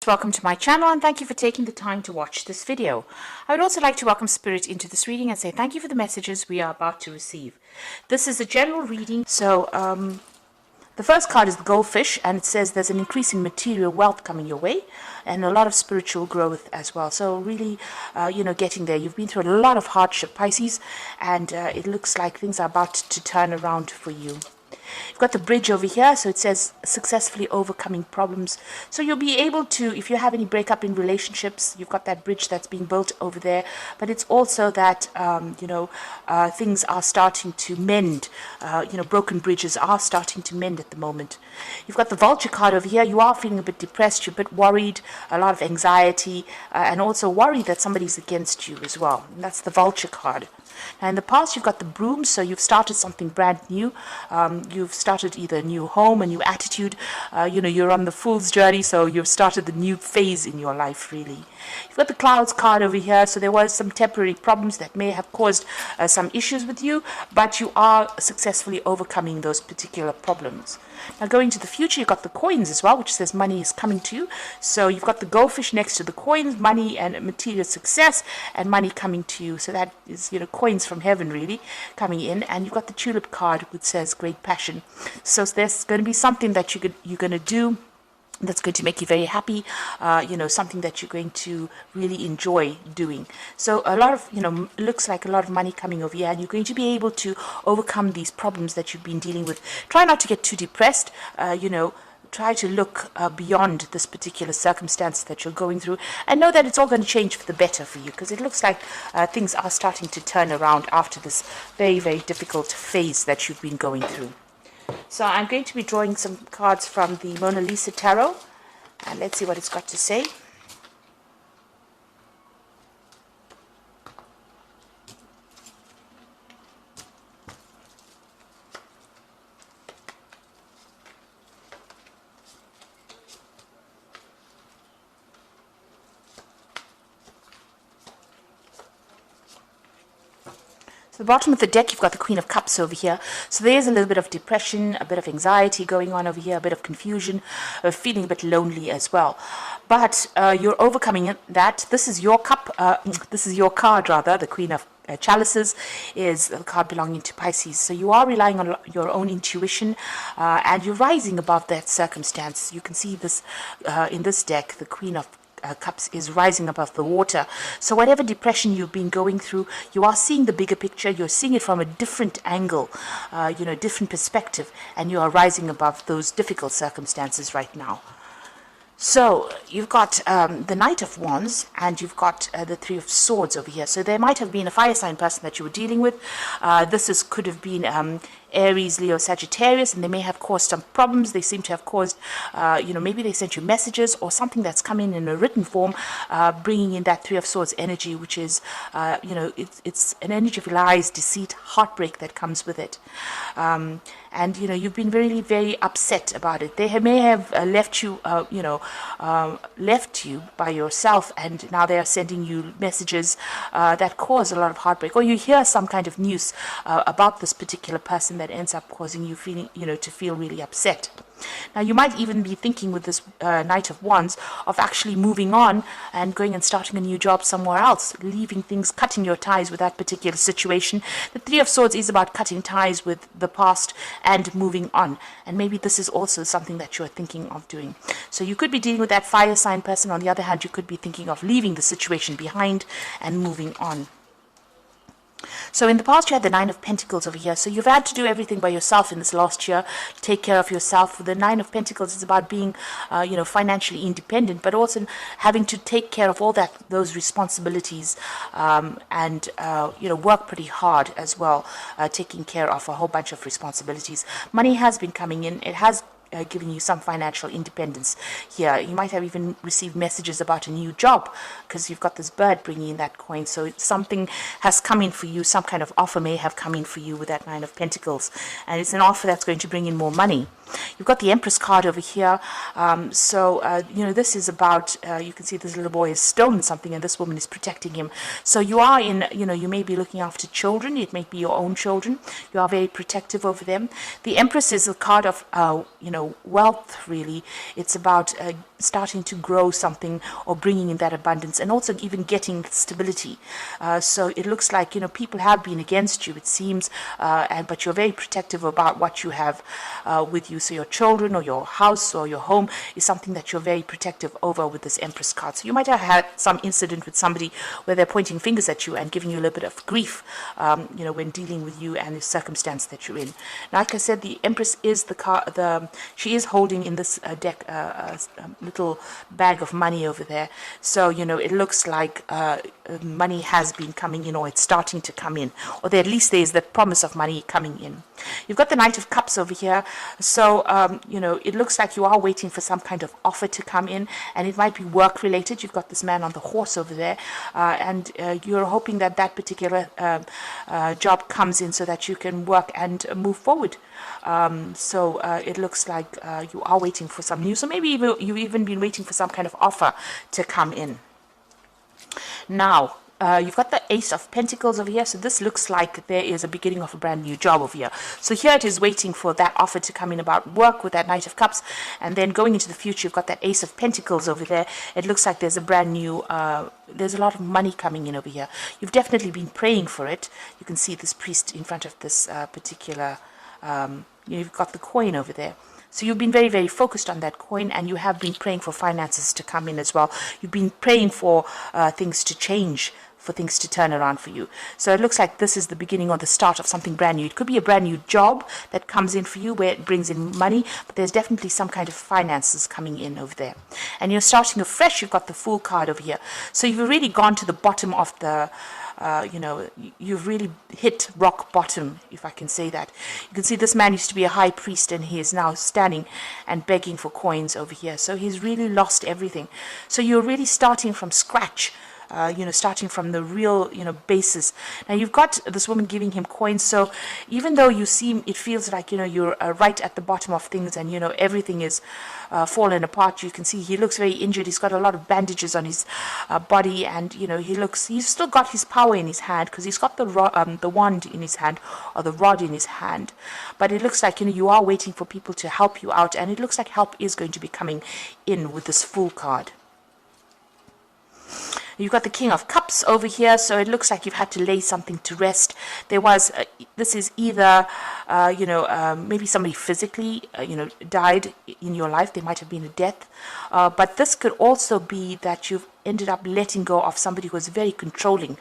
Welcome to my channel and thank you for taking the time to watch this video. I would also like to welcome Spirit into this reading and say thank you for the messages we are about to receive. This is a general reading, so the first card is the goldfish, and it says there's an increase in material wealth coming your way and a lot of spiritual growth as well. So really, getting there. You've been through a lot of hardship, Pisces, and it looks like things are about to turn around for you. You've got the bridge over here, so it says successfully overcoming problems. So you'll be able to, if you have any breakup in relationships, you've got that bridge that's being built over there. But it's also that, things are starting to mend. Broken bridges are starting to mend at the moment. You've got the vulture card over here. You are feeling a bit depressed, you're a bit worried, a lot of anxiety, and also worried that somebody's against you as well. And that's the vulture card. Now in the past, you've got the broom, so you've started something brand new. You've started either a new home, a new attitude. You're on the fool's journey, so you've started the new phase in your life, really. You've got the clouds card over here, so there was some temporary problems that may have caused some issues with you, but you are successfully overcoming those particular problems. Now going to the future, you've got the coins as well, which says money is coming to you. So you've got the goldfish next to the coins, money and material success, and money coming to you. So that is, coins from heaven really coming in. And you've got the tulip card, which says great passion. So there's going to be something that you're going to do that's going to make you very happy, something that you're going to really enjoy doing. So a lot of, looks like a lot of money coming over here, and you're going to be able to overcome these problems that you've been dealing with. Try not to get too depressed, try to look beyond this particular circumstance that you're going through, and know that it's all going to change for the better for you, because it looks like things are starting to turn around after this very, very difficult phase that you've been going through. So I'm going to be drawing some cards from the Mona Lisa Tarot, and let's see what it's got to say. So the bottom of the deck, you've got the Queen of Cups over here. So there's a little bit of depression, a bit of anxiety going on over here, a bit of confusion, feeling a bit lonely as well. But you're overcoming that. This is your cup. This is your card, rather. The Queen of Chalices is the card belonging to Pisces. So you are relying on your own intuition, and you're rising above that circumstance. You can see this in this deck, the Queen of Cups is rising above the water. So whatever depression you've been going through, you are seeing the bigger picture. You're seeing it from a different angle, different perspective, and you are rising above those difficult circumstances right now. So you've got the Knight of Wands, and you've got the Three of Swords over here. So there might have been a fire sign person that you were dealing with. Could have been Aries, Leo, Sagittarius, and they may have caused some problems. They seem to have caused, maybe they sent you messages or something that's come in a written form, bringing in that Three of Swords energy, which is, it's an energy of lies, deceit, heartbreak that comes with it. And you've been really very upset about it. They may have left you by yourself, and now they are sending you messages that cause a lot of heartbreak, or you hear some kind of news about this particular person that ends up causing you feeling, to feel really upset. Now you might even be thinking with this Knight of Wands of actually moving on and going and starting a new job somewhere else, leaving things, cutting your ties with that particular situation. The Three of Swords is about cutting ties with the past and moving on, and maybe this is also something that you're thinking of doing. So you could be dealing with that fire sign person. On the other hand, you could be thinking of leaving the situation behind and moving on. So in the past, you had the Nine of Pentacles over here. So you've had to do everything by yourself in this last year, take care of yourself. The Nine of Pentacles is about being, financially independent, but also having to take care of all those responsibilities, and work pretty hard as well, taking care of a whole bunch of responsibilities. Money has been coming in. It has giving you some financial independence here. You might have even received messages about a new job, because you've got this bird bringing in that coin. So something has come in for you. Some kind of offer may have come in for you with that Nine of Pentacles, and it's an offer that's going to bring in more money. You've got the Empress card over here. This is about, you can see this little boy has stolen something and this woman is protecting him. So you are in, you may be looking after children. It may be your own children. You are very protective over them. The Empress is a card of, wealth, really. It's about starting to grow something or bringing in that abundance, and also even getting stability. So it looks like, people have been against you, it seems, but you're very protective about what you have with you. So your children or your house or your home is something that you're very protective over with this Empress card. So you might have had some incident with somebody where they're pointing fingers at you and giving you a little bit of grief, when dealing with you and the circumstance that you're in. Like I said, the Empress is she is holding in this deck a little bag of money over there. So, it looks like money has been coming in, or it's starting to come in, or at least there's the promise of money coming in. You've got the Knight of Cups over here. So, it looks like you are waiting for some kind of offer to come in, and it might be work related. You've got this man on the horse over there, and you're hoping that that particular job comes in so that you can work and move forward. So it looks like you are waiting for some news, so maybe you've even been waiting for some kind of offer to come in. Now, you've got the Ace of Pentacles over here, so this looks like there is a beginning of a brand new job over here. So here it is waiting for that offer to come in about work with that Knight of Cups, and then going into the future, you've got that Ace of Pentacles over there. It looks like there's a brand new, there's a lot of money coming in over here. You've definitely been praying for it. You can see this priest in front of this particular, you've got the coin over there. So you've been very, very focused on that coin, and you have been praying for finances to come in as well. You've been praying for things to change, for things to turn around for you. So it looks like this is the beginning or the start of something brand new. It could be a brand new job that comes in for you where it brings in money, but there's definitely some kind of finances coming in over there. And you're starting afresh. You've got the Fool card over here. So you've really gone to the bottom of the you've really hit rock bottom, if I can say that. You can see this man used to be a high priest, and he is now standing and begging for coins over here. So he's really lost everything. So you're really starting from scratch. Starting from the real, basis. Now you've got this woman giving him coins. So even though it feels like, you're right at the bottom of things, and, everything is fallen apart. You can see he looks very injured. He's got a lot of bandages on his body, and, he's still got his power in his hand, because he's got the wand in his hand, or the rod in his hand. But it looks like, you are waiting for people to help you out, and it looks like help is going to be coming in with this Fool card. You've got the King of Cups over here, so it looks like you've had to lay something to rest. There was, this is either, maybe somebody physically, died in your life. There might have been a death. But this could also be that you've ended up letting go of somebody who was very controlling.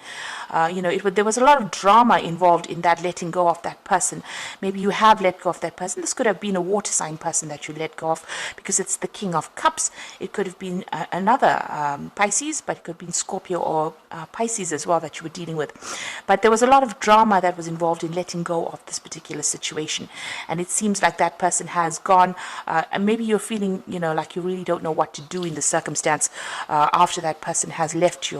There was a lot of drama involved in that letting go of that person. Maybe you have let go of that person. This could have been a water sign person that you let go of, because it's the King of Cups. It could have been another Pisces, but it could have been Scorpio or Pisces as well that you were dealing with. But there was a lot of drama that was involved in letting go of this particular situation. And it seems like that person has gone, and maybe you're feeling, like you really don't know what to do in the circumstance after that person has left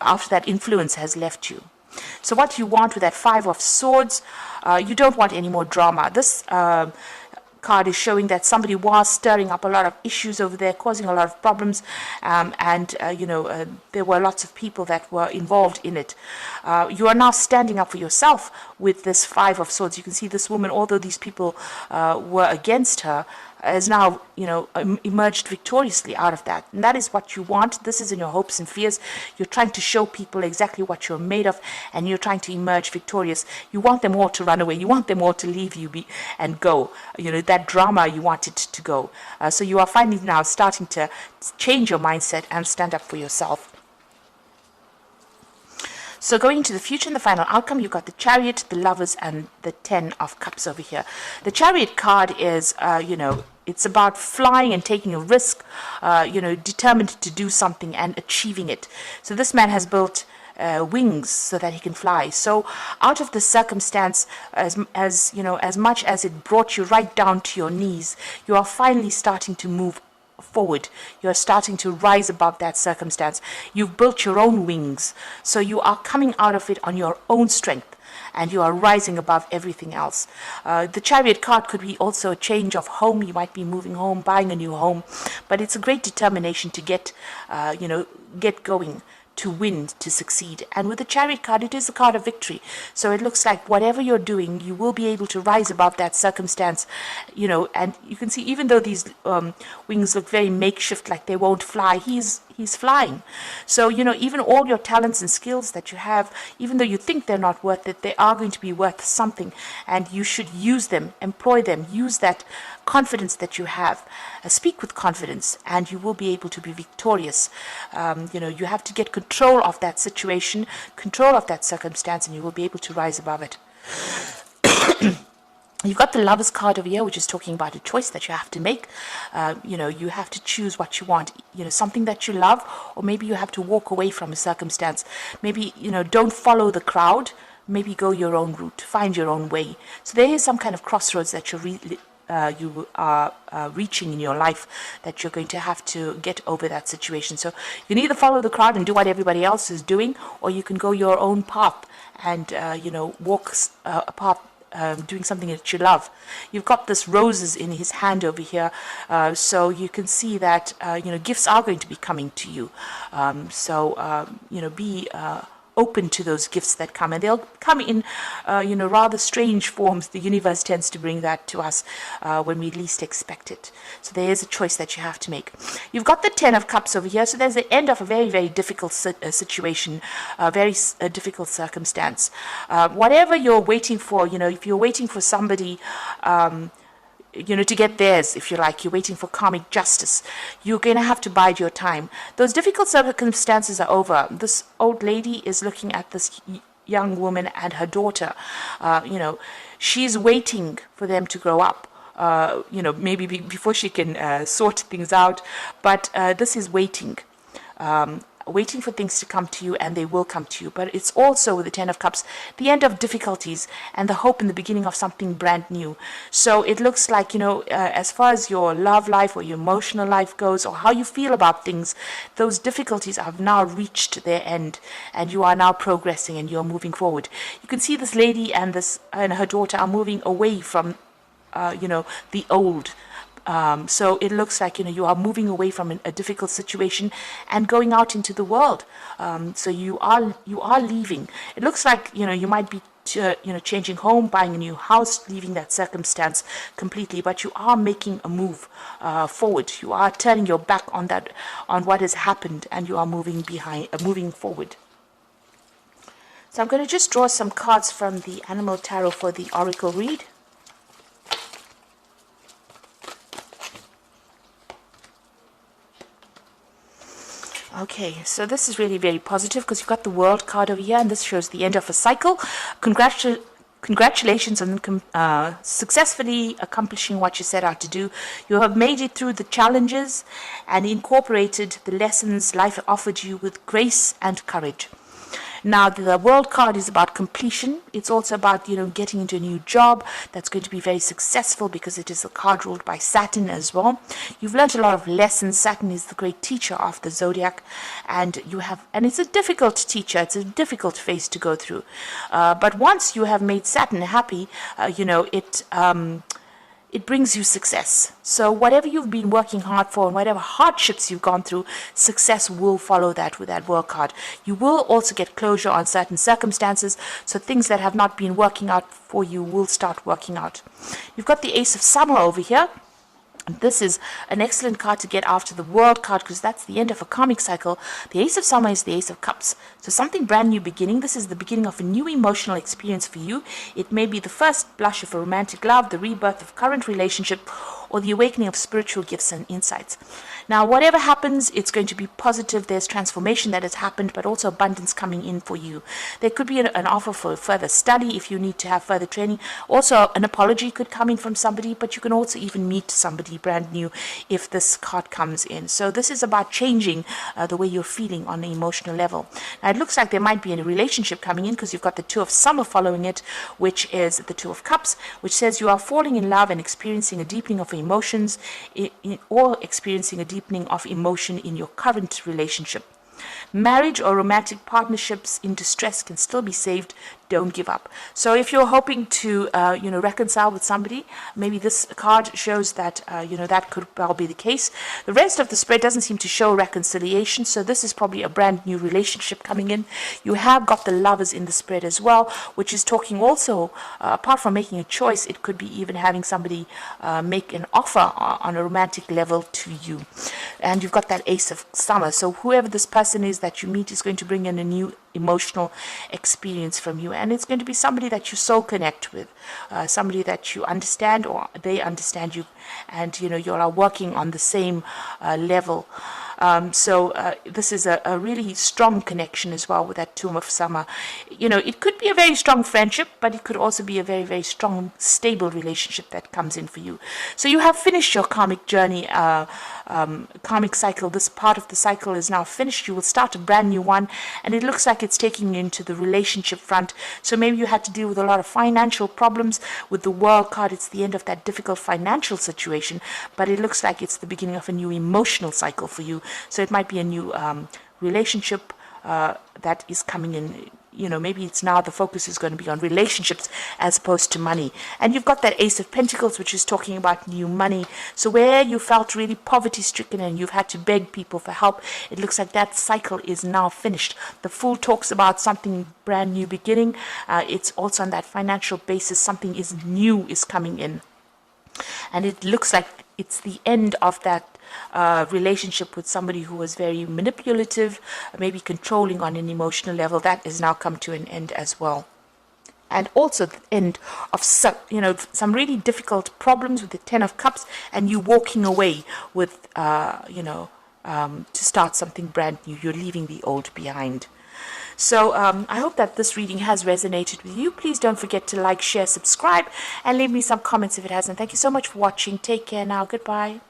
after that influence has left you. So what you want with that Five of Swords, you don't want any more drama. This card is showing that somebody was stirring up a lot of issues over there, causing a lot of problems, there were lots of people that were involved in it. You are now standing up for yourself with this Five of Swords. You can see this woman, although these people were against her, has now, emerged victoriously out of that. And that is what you want. This is in your hopes and fears. You're trying to show people exactly what you're made of, and you're trying to emerge victorious. You want them all to run away. You want them all to leave you and go. That drama, you want it to go. So you are finally now starting to change your mindset and stand up for yourself. So going into the future and the final outcome, you've got the Chariot, the Lovers, and the Ten of Cups over here. The Chariot card is, it's about flying and taking a risk, determined to do something and achieving it. So this man has built wings so that he can fly. So out of the circumstance, as much as it brought you right down to your knees, you are finally starting to move forward. You're starting to rise above that circumstance. You've built your own wings, so you are coming out of it on your own strength, and you are rising above everything else. The Chariot card could be also a change of home. You might be moving home, buying a new home, but it's a great determination to get going, to win, to succeed. And with the Chariot card, it is a card of victory. So it looks like whatever you're doing, you will be able to rise above that circumstance, you know. And you can see, even though these wings look very makeshift, like they won't fly, he's flying. So, you know, even all your talents and skills that you have, even though you think they're not worth it, they are going to be worth something, and you should use them, employ them, use that confidence that you have, speak with confidence, and you will be able to be victorious. You know, you have to get control of that situation, control of that circumstance, and you will be able to rise above it. You've got the Lover's card over here, which is talking about a choice that you have to make. You know, you have to choose what you want, you know, something that you love, or maybe you have to walk away from a circumstance. Maybe, you know, don't follow the crowd. Maybe go your own route, find your own way. So there is some kind of crossroads that you are reaching in your life, that you're going to have to get over that situation. So you can either follow the crowd and do what everybody else is doing, or you can go your own path and, you know, walk a path, doing something that you love. You've got this roses in his hand over here, so you can see that you know, gifts are going to be coming to you. So you know, be open to those gifts that come, and they'll come in you know, rather strange forms. The universe tends to bring that to us when we least expect it. So there is a choice that you have to make. You've got the Ten of Cups over here, so there's the end of a very, very difficult situation, a very difficult circumstance. Whatever you're waiting for, you know, if you're waiting for somebody you know, to get theirs, if you like, you're waiting for karmic justice, you're going to have to bide your time. Those difficult circumstances are over. This old lady is looking at this young woman and her daughter. You know, she's waiting for them to grow up. You know, maybe before she can sort things out, but this is waiting. Waiting for things to come to you, and they will come to you. But it's also, with the Ten of Cups, the end of difficulties and the hope in the beginning of something brand new. So it looks like, you know, as far as your love life or your emotional life goes, or how you feel about things, those difficulties have now reached their end, and you are now progressing and you're moving forward. You can see this lady and her daughter are moving away from you know, the old. So it looks like, you know, you are moving away from a difficult situation and going out into the world. So you are leaving. It looks like, you know, you might be you know, changing home, buying a new house, leaving that circumstance completely, but you are making a move forward. You are turning your back on what has happened, and you are moving forward. So I'm going to just draw some cards from the Animal Tarot for the Oracle read. Okay, so this is really very positive, because you've got the World card over here, and this shows the end of a cycle. Congratulations on successfully accomplishing what you set out to do. You have made it through the challenges and incorporated the lessons life offered you with grace and courage. Now, the World card is about completion. It's also about, you know, getting into a new job that's going to be very successful, because it is a card ruled by Saturn as well. You've learned a lot of lessons. Saturn is the great teacher of the zodiac, and it's a difficult teacher. It's a difficult phase to go through. But once you have made Saturn happy, you know, it brings you success. So whatever you've been working hard for, and whatever hardships you've gone through, success will follow that with that World card. You will also get closure on certain circumstances, so things that have not been working out for you will start working out. You've got the Ace of Summer over here. This is an excellent card to get after the World card, because that's the end of a karmic cycle. The Ace of Summer is the Ace of Cups. So something brand new beginning. This is the beginning of a new emotional experience for you. It may be the first blush of a romantic love, the rebirth of current relationship, or the awakening of spiritual gifts and insights. Now, whatever happens, it's going to be positive. There's transformation that has happened, but also abundance coming in for you. There could be an offer for further study if you need to have further training. Also, an apology could come in from somebody, but you can also even meet somebody brand new if this card comes in. So this is about changing the way you're feeling on an emotional level. Now, it looks like there might be a relationship coming in, because you've got the Two of Summer following it, which is the Two of Cups, which says you are falling in love and experiencing a deepening of emotions, or experiencing a deepening of emotion in your current relationship. Marriage or romantic partnerships in distress can still be saved. don't give up. So if you're hoping to, reconcile with somebody, maybe this card shows that, that could well be the case. The rest of the spread doesn't seem to show reconciliation, so this is probably a brand new relationship coming in. You have got the Lovers in the spread as well, which is talking also, apart from making a choice, it could be even having somebody make an offer on a romantic level to you. And you've got that Ace of Summer, so whoever this person is that you meet is going to bring in a new emotional experience from you, and it's going to be somebody that you soul connect with, somebody that you understand or they understand you, and you are working on the same level. So this is a really strong connection as well with that Tomb of Summer. It could be a very strong friendship, but it could also be a very, very strong, stable relationship that comes in for you. So you have finished your karmic journey, karmic cycle. This part of the cycle is now finished. You will start a brand new one, and it looks like it's taking you into the relationship front. So maybe you had to deal with a lot of financial problems. With the World card, it's the end of that difficult financial situation, but it looks like it's the beginning of a new emotional cycle for you. So it might be a new relationship that is coming in. Maybe it's now the focus is going to be on relationships as opposed to money. And you've got that Ace of Pentacles, which is talking about new money. So where you felt really poverty-stricken and you've had to beg people for help, it looks like that cycle is now finished. The Fool talks about something brand new beginning. It's also on that financial basis. Something is new is coming in. And it looks like it's the end of that relationship with somebody who was very manipulative, maybe controlling on an emotional level. That has now come to an end as well. And also the end of some really difficult problems with the Ten of Cups, and you walking away with to start something brand new. You're leaving the old behind. So I hope that this reading has resonated with you. Please don't forget to like, share, subscribe, and leave me some comments if it hasn't. Thank you so much for watching. Take care now. Goodbye.